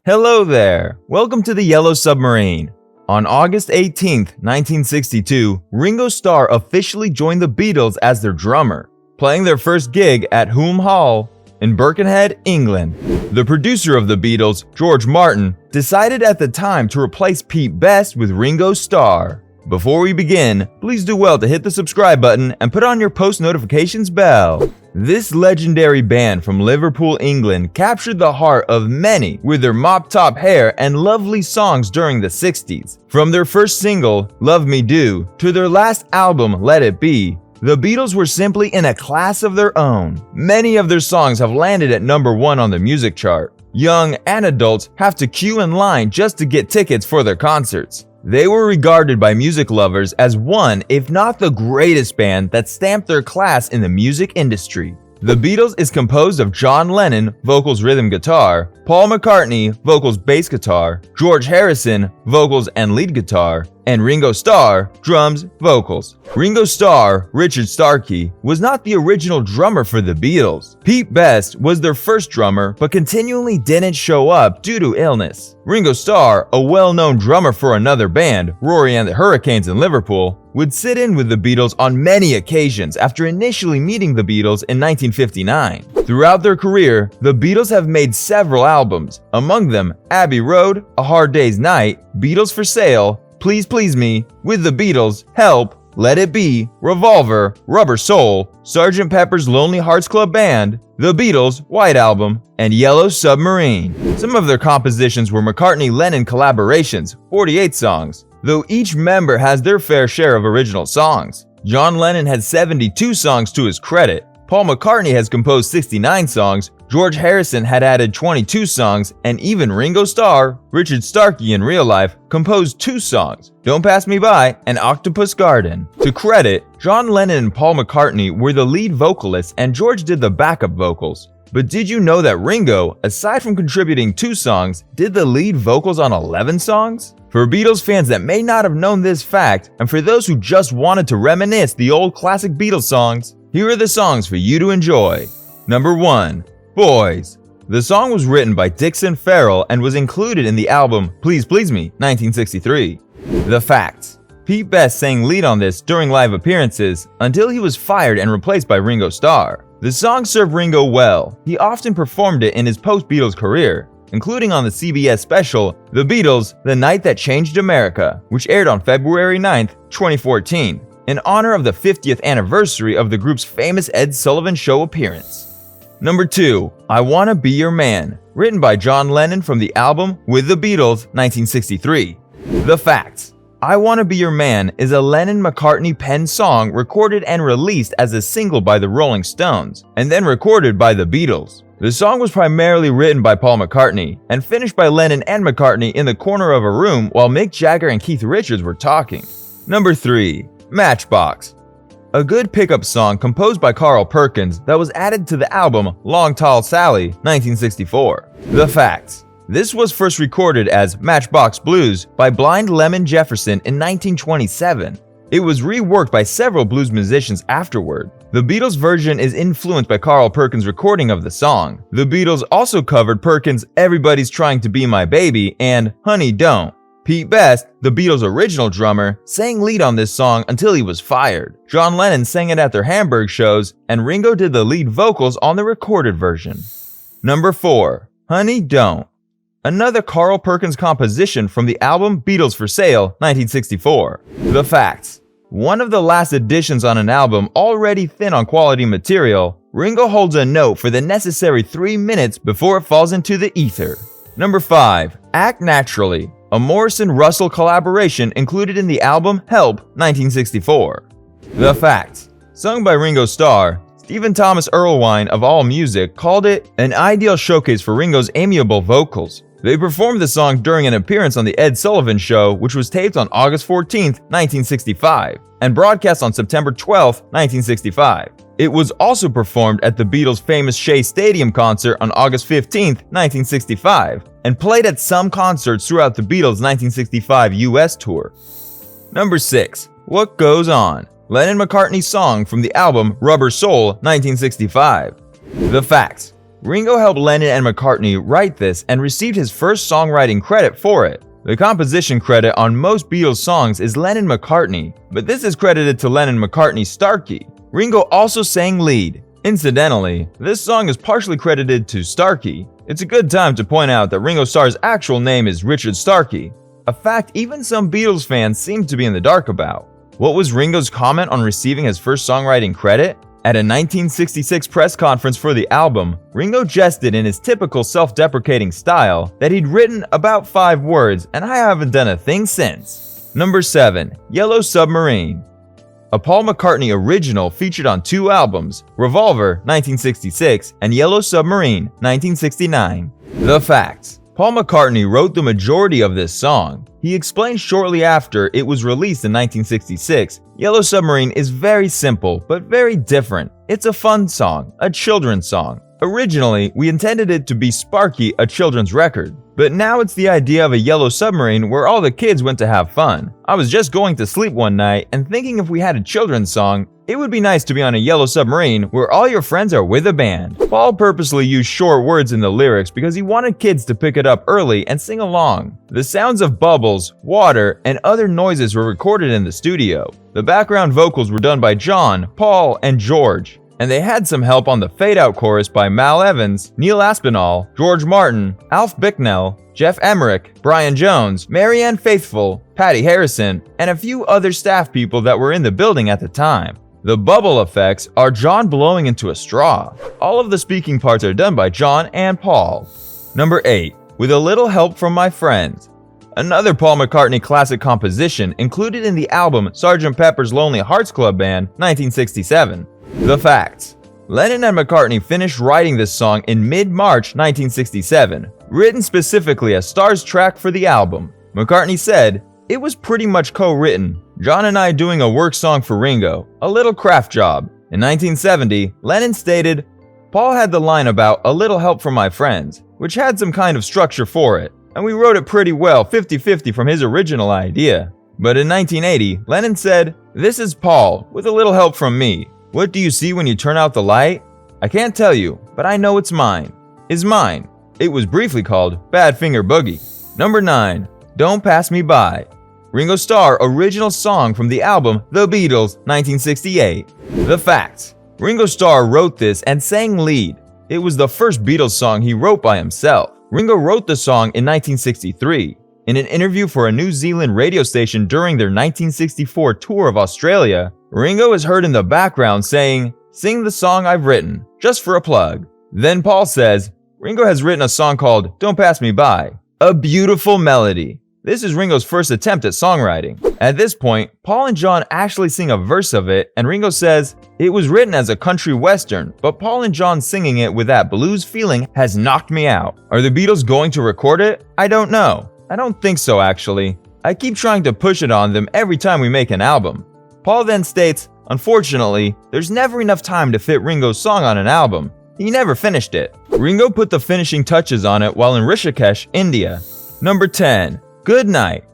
Hello there! Welcome to the Yellow Submarine. On August 18, 1962, Ringo Starr officially joined the Beatles as their drummer, playing their first gig at Hulme Hall in Birkenhead, England. The producer of the Beatles, George Martin, decided at the time to replace Pete Best with Ringo Starr. Before we begin, please do well to hit the subscribe button and put on your post notifications bell. This legendary band from Liverpool, England captured the heart of many with their mop-top hair and lovely songs during the 60s. From their first single, Love Me Do, to their last album, Let It Be, the Beatles were simply in a class of their own. Many of their songs have landed at #1 on the music chart. Young and adults have to queue in line just to get tickets for their concerts. They were regarded by music lovers as one, if not the greatest band that stamped their class in the music industry. The Beatles is composed of John Lennon, vocals rhythm guitar, Paul McCartney, vocals bass guitar, George Harrison, vocals and lead guitar, and Ringo Starr, drums, vocals. Ringo Starr, Richard Starkey, was not the original drummer for the Beatles. Pete Best was their first drummer, but continually didn't show up due to illness. Ringo Starr, a well-known drummer for another band, Rory and the Hurricanes in Liverpool, would sit in with the Beatles on many occasions after initially meeting the Beatles in 1959. Throughout their career, the Beatles have made several albums, among them Abbey Road, A Hard Day's Night, Beatles for Sale, Please Please Me, With the Beatles, Help, Let It Be, Revolver, Rubber Soul, Sgt. Pepper's Lonely Hearts Club Band, The Beatles, White Album, and Yellow Submarine. Some of their compositions were McCartney-Lennon collaborations, 48 songs, though each member has their fair share of original songs. John Lennon had 72 songs to his credit, Paul McCartney has composed 69 songs, George Harrison had added 22 songs, and even Ringo Starr, Richard Starkey in real life, composed 2 songs, Don't Pass Me By and Octopus Garden. To credit, John Lennon and Paul McCartney were the lead vocalists and George did the backup vocals. But did you know that Ringo, aside from contributing 2 songs, did the lead vocals on 11 songs? For Beatles fans that may not have known this fact, and for those who just wanted to reminisce the old classic Beatles songs, here are the songs for you to enjoy. Number 1. Boys. The song was written by Dixon Farrell and was included in the album Please Please Me, 1963. The Facts. Pete Best sang lead on this during live appearances until he was fired and replaced by Ringo Starr. The song served Ringo well. He often performed it in his post-Beatles career, including on the CBS special The Beatles, The Night That Changed America, which aired on February 9, 2014, in honor of the 50th anniversary of the group's famous Ed Sullivan Show appearance. Number 2. I Wanna Be Your Man, written by John Lennon from the album With the Beatles, 1963. The Facts. I Wanna Be Your Man is a Lennon-McCartney penned song recorded and released as a single by the Rolling Stones, and then recorded by the Beatles. The song was primarily written by Paul McCartney, and finished by Lennon and McCartney in the corner of a room while Mick Jagger and Keith Richards were talking. Number 3. Matchbox. A good pickup song composed by Carl Perkins that was added to the album Long Tall Sally, 1964. The Facts. This was first recorded as Matchbox Blues by Blind Lemon Jefferson in 1927. It was reworked by several blues musicians afterward. The Beatles version is influenced by Carl Perkins' recording of the song. The Beatles also covered Perkins' Everybody's Trying to Be My Baby and Honey Don't. Pete Best, the Beatles' original drummer, sang lead on this song until he was fired. John Lennon sang it at their Hamburg shows, and Ringo did the lead vocals on the recorded version. Number 4. Honey Don't. Another Carl Perkins composition from the album Beatles for Sale, 1964. The Facts. One of the last additions on an album already thin on quality material, Ringo holds a note for the necessary 3 minutes before it falls into the ether. Number 5. Act Naturally. A Morrison-Russell collaboration included in the album Help, 1964. The Facts. Sung by Ringo Starr, Stephen Thomas Erlewine of AllMusic called it an ideal showcase for Ringo's amiable vocals. They performed the song during an appearance on the Ed Sullivan Show, which was taped on August 14, 1965, and broadcast on September 12, 1965. It was also performed at the Beatles' famous Shea Stadium concert on August 15, 1965, and played at some concerts throughout the Beatles' 1965 US tour. Number 6. What Goes On? Lennon-McCartney song from the album Rubber Soul, 1965. The Facts. Ringo helped Lennon and McCartney write this and received his first songwriting credit for it. The composition credit on most Beatles songs is Lennon-McCartney, but this is credited to Lennon-McCartney-Starkey. Ringo also sang lead. Incidentally, this song is partially credited to Starkey. It's a good time to point out that Ringo Starr's actual name is Richard Starkey, a fact even some Beatles fans seem to be in the dark about. What was Ringo's comment on receiving his first songwriting credit? At a 1966 press conference for the album, Ringo jested in his typical self-deprecating style that he'd written about 5 words and I haven't done a thing since. Number 7. Yellow Submarine. A Paul McCartney original featured on 2 albums, Revolver 1966 and Yellow Submarine 1969. The facts. Paul McCartney wrote the majority of this song. He explained shortly after it was released in 1966, Yellow Submarine is very simple but very different. It's a fun song, a children's song. Originally, we intended it to be Sparky, a children's record, but now it's the idea of a yellow submarine where all the kids went to have fun. I was just going to sleep one night and thinking if we had a children's song, it would be nice to be on a yellow submarine where all your friends are with a band. Paul purposely used short words in the lyrics because he wanted kids to pick it up early and sing along. The sounds of bubbles, water, and other noises were recorded in the studio. The background vocals were done by John, Paul, and George, and they had some help on the fade-out chorus by Mal Evans, Neil Aspinall, George Martin, Alf Bicknell, Jeff Emmerich, Brian Jones, Marianne Faithfull, Patty Harrison, and a few other staff people that were in the building at the time. The bubble effects are John blowing into a straw. All of the speaking parts are done by John and Paul. Number 8. With a Little Help from My Friends. Another Paul McCartney classic composition included in the album Sgt. Pepper's Lonely Hearts Club Band 1967. The facts. Lennon and McCartney finished writing this song in mid-March 1967, written specifically as Starr's track for the album. McCartney said, "It was pretty much co-written. John and I doing a work song for Ringo, a little craft job." In 1970, Lennon stated, "Paul had the line about a little help from my friends, which had some kind of structure for it, and we wrote it pretty well 50-50 from his original idea." But in 1980, Lennon said, "This is Paul, with a little help from me. What do you see when you turn out the light? I can't tell you, but I know it's mine. Is mine." It was briefly called Badfinger Boogie. Number 9. Don't Pass Me By. Ringo Starr original song from the album The Beatles 1968. The facts. Ringo Starr wrote this and sang lead. It was the first Beatles song he wrote by himself. Ringo wrote the song in 1963. In an interview for a New Zealand radio station during their 1964 tour of Australia, Ringo is heard in the background saying, "Sing the song I've written, just for a plug." Then Paul says, Ringo has written a song called Don't Pass Me By, a beautiful melody. This is Ringo's first attempt at songwriting. At this point, Paul and John actually sing a verse of it, and Ringo says, "It was written as a country western, but Paul and John singing it with that blues feeling has knocked me out." Are the Beatles going to record it? I don't know. I don't think so, actually. I keep trying to push it on them every time we make an album. Paul then states, "Unfortunately, there's never enough time to fit Ringo's song on an album. He never finished it." Ringo put the finishing touches on it while in Rishikesh, India. Number 10. Good Night.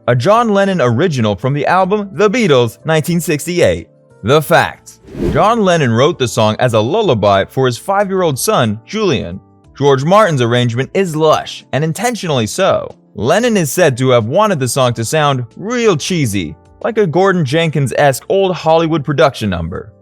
A John Lennon original from the album The Beatles 1968. The facts. John Lennon wrote the song as a lullaby for his 5-year-old son, Julian. George Martin's arrangement is lush, and intentionally so. Lennon is said to have wanted the song to sound real cheesy, like a Gordon Jenkins-esque old Hollywood production number.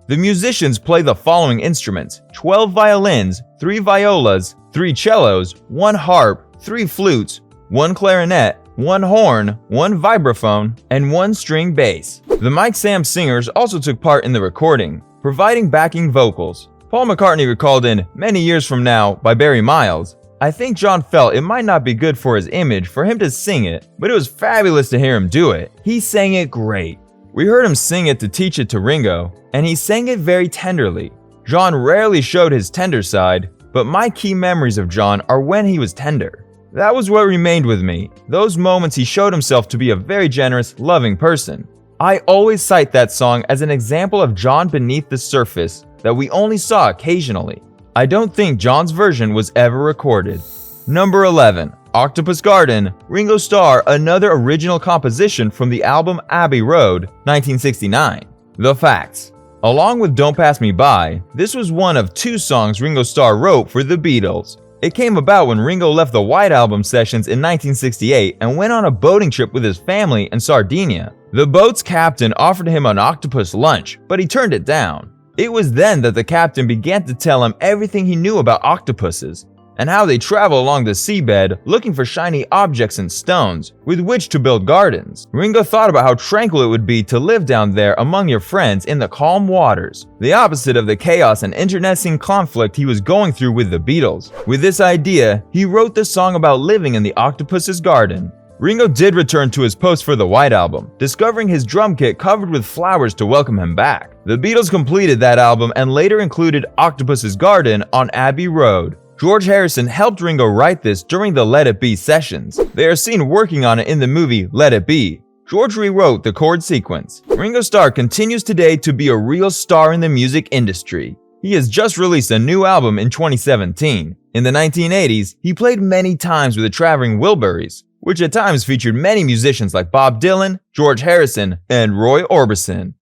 The musicians play the following instruments: 12 violins, 3 violas, 3 cellos, 1 harp, 3 flutes, 1 clarinet, 1 horn, 1 vibraphone, and 1 string bass. The Mike Sam singers also took part in the recording, providing backing vocals. Paul McCartney recalled in Many Years From Now by Barry Miles, "I think John felt it might not be good for his image for him to sing it, but it was fabulous to hear him do it. He sang it great. We heard him sing it to teach it to Ringo, and he sang it very tenderly. John rarely showed his tender side, but my key memories of John are when he was tender. That was what remained with me, those moments he showed himself to be a very generous, loving person. I always cite that song as an example of John beneath the surface that we only saw occasionally. I don't think John's version was ever recorded." Number 11. Octopus Garden. Ringo Starr, another original composition from the album Abbey Road, 1969. The facts. Along with Don't Pass Me By, this was one of 2 songs Ringo Starr wrote for the Beatles. It came about when Ringo left the White Album sessions in 1968 and went on a boating trip with his family in Sardinia. The boat's captain offered him an octopus lunch, but he turned it down. It was then that the captain began to tell him everything he knew about octopuses, and how they travel along the seabed looking for shiny objects and stones with which to build gardens. Ringo thought about how tranquil it would be to live down there among your friends in the calm waters, the opposite of the chaos and internecine conflict he was going through with the Beatles. With this idea, he wrote the song about living in the octopus's garden. Ringo did return to his post for the White Album, discovering his drum kit covered with flowers to welcome him back. The Beatles completed that album and later included Octopus's Garden on Abbey Road. George Harrison helped Ringo write this during the Let It Be sessions. They are seen working on it in the movie Let It Be. George rewrote the chord sequence. Ringo Starr continues today to be a real star in the music industry. He has just released a new album in 2017. In the 1980s, he played many times with the Traveling Wilburys, which at times featured many musicians like Bob Dylan, George Harrison, and Roy Orbison.